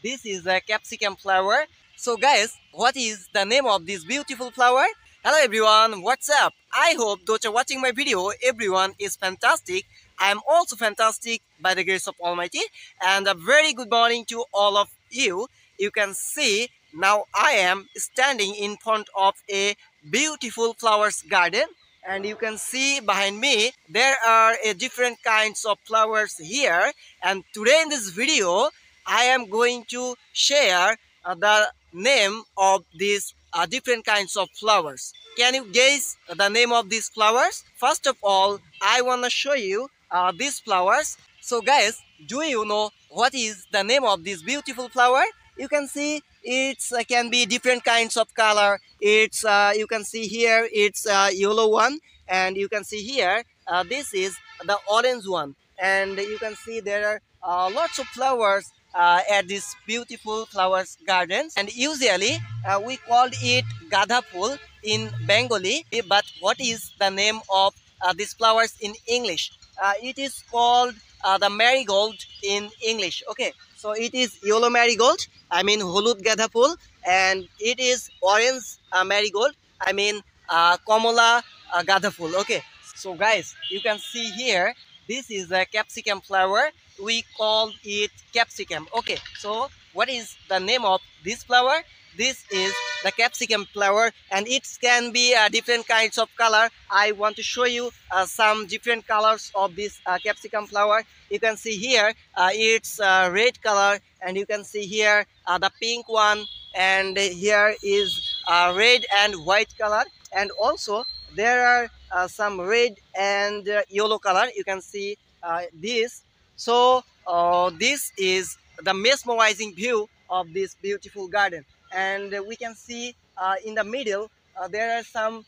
this is a capsicum flower. So guys, what is the name of this beautiful flower? Hello everyone, what's up? I hope those are watching my video, everyone is fantastic. I am also fantastic by the grace of Almighty, and a very good morning to all of you. You can see now I am standing in front of a beautiful flowers garden, and you can see behind me there are different kinds of flowers here. And today in this video I am going to share the name of these different kinds of flowers. Can you guess the name of these flowers? First of all, I want to show you these flowers. So guys, do you know what is the name of this beautiful flower? You can see it's can be different kinds of color. It's you can see here it's yellow one, and you can see here this is the orange one, and you can see there are lots of flowers at this beautiful flowers gardens. And usually we called it gadha phool in Bengali, but what is the name of these flowers in English? It is called the marigold in English. Okay, so it is yellow marigold, I mean hulud gadha phool, and it is orange marigold, I mean Komala gadha phool. Okay, so guys, you can see here this is a capsicum flower. We call it capsicum. Okay, so what is the name of this flower? This is the capsicum flower, and it can be different kinds of color. I want to show you some different colors of this capsicum flower. You can see here it's red color, and you can see here the pink one, and here is red and white color, and also there are some red and yellow color. You can see this. So this is the mesmerizing view of this beautiful garden, and we can see in the middle there are some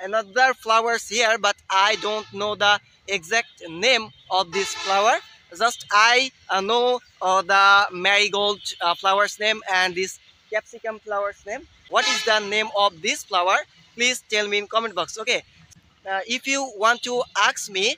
another flowers here, but I don't know the exact name of this flower. Just I know the marigold flowers name and this capsicum flowers name. What is the name of this flower? Please tell me in comment box. Okay, if you want to ask me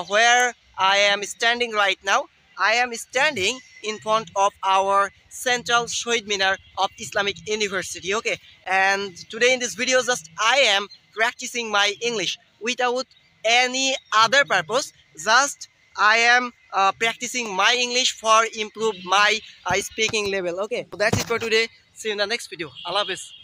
where I am standing right now, I am standing in front of our Central Shahid Minar of Islamic University. Okay, and today in this video just I am practicing my English without any other purpose. Just I am practicing my English for improve my speaking level. Okay, so that's it for today. See you in the next video. Allah Hafiz.